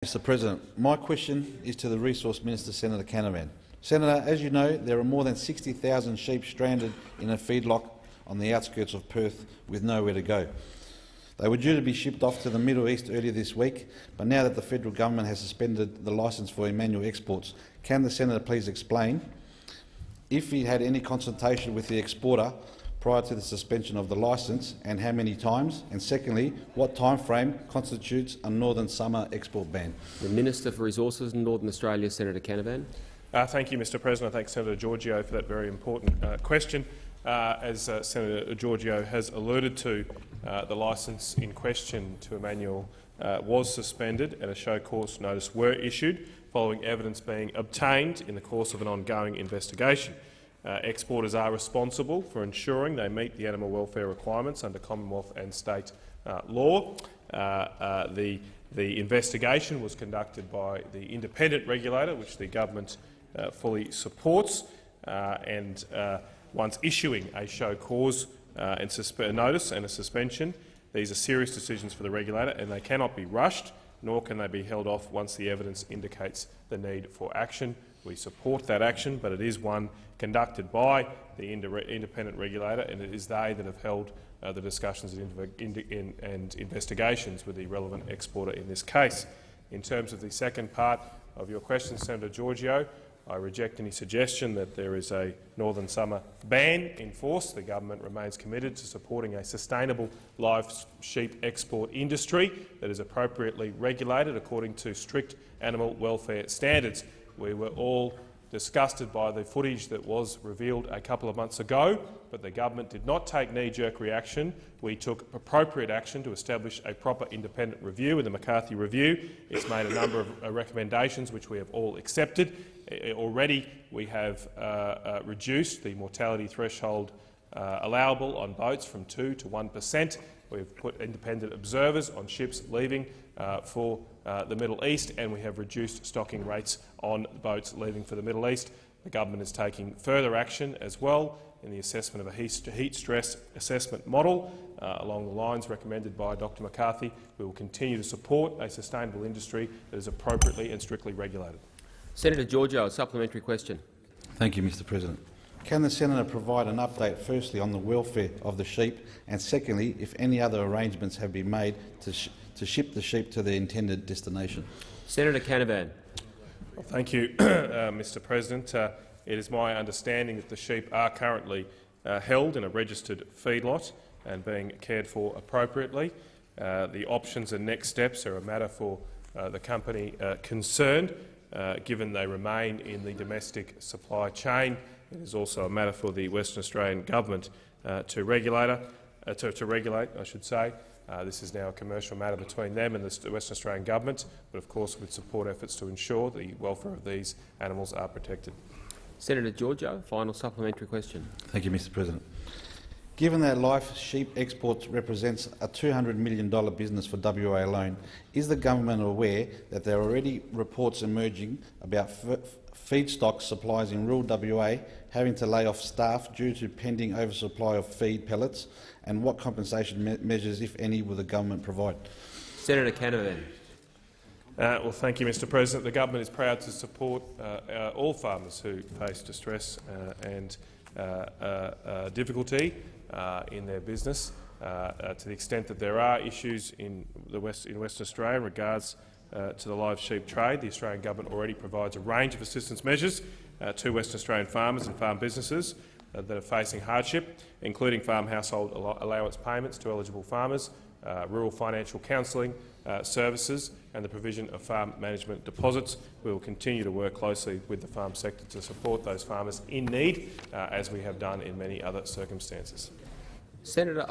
Mr President. My question is to the Resource Minister, Senator Canavan. Senator, as you know, there are more than 60,000 sheep stranded in a feedlot on the outskirts of Perth with nowhere to go. They were due to be shipped off to the Middle East earlier this week, but now that the federal government has suspended the licence for Emmanuel exports, can the Senator please explain if he had any consultation with the exporter prior to the suspension of the licence, and how many times? And secondly, what time frame constitutes a northern summer export ban? The Minister for Resources in Northern Australia, Senator Canavan. Thank you, Mr President. I thank Senator Georgiou for that very important question. As Senator Georgiou has alluded to, the licence in question to Emmanuel was suspended and a show cause notice were issued following evidence being obtained in the course of an ongoing investigation. Exporters are responsible for ensuring they meet the animal welfare requirements under Commonwealth and state law. The investigation was conducted by the independent regulator, which the government fully supports, and once issuing a show cause and a notice and a suspension, these are serious decisions for the regulator, and they cannot be rushed, nor can they be held off once the evidence indicates the need for action. We support that action, but it is one conducted by the independent regulator, and it is they that have held the discussions and investigations with the relevant exporter in this case. In terms of the second part of your question, Senator Georgiou, I reject any suggestion that there is a northern summer ban in force. The government remains committed to supporting a sustainable live sheep export industry that is appropriately regulated according to strict animal welfare standards. We were all disgusted by the footage that was revealed a couple of months ago, but the government did not take knee-jerk reaction. We took appropriate action to establish a proper independent review in the McCarthy Review. It's made a number of recommendations which we have all accepted. Already we have reduced the mortality threshold allowable on boats from 2 to 1%. We've put independent observers on ships leaving for the Middle East, and we have reduced stocking rates on boats leaving for the Middle East. The government is taking further action as well in the assessment of a heat stress assessment model along the lines recommended by Dr McCarthy. We will continue to support a sustainable industry that is appropriately and strictly regulated. Senator Georgiou, a supplementary question. Thank you, Mr President. Can the Senator provide an update firstly on the welfare of the sheep, and secondly, if any other arrangements have been made to ship the sheep to their intended destination? Senator Canavan. Well, thank you, Mr President. It is my understanding that the sheep are currently held in a registered feedlot and being cared for appropriately. The options and next steps are a matter for the company concerned, given they remain in the domestic supply chain. It is also a matter for the Western Australian government to regulate. I should say. This is now a commercial matter between them and the Western Australian government, but of course with support efforts to ensure the welfare of these animals are protected. Senator Georgiou, final supplementary question. Thank you, Mr President. Given that live sheep exports represents a $200 million business for WA alone, is the government aware that there are already reports emerging about feedstock supplies in rural WA having to lay off staff due to pending oversupply of feed pellets, and what compensation measures, if any, will the government provide? Senator Canavan. Well, thank you, Mr President. The government is proud to support all farmers who face distress and difficulty in their business. To the extent that there are issues in Western Australia in regards to the live sheep trade, the Australian government already provides a range of assistance measures to Western Australian farmers and farm businesses that are facing hardship, including farm household allowance payments to eligible farmers, rural financial counselling services and the provision of farm management deposits. We will continue to work closely with the farm sector to support those farmers in need, as we have done in many other circumstances. Senator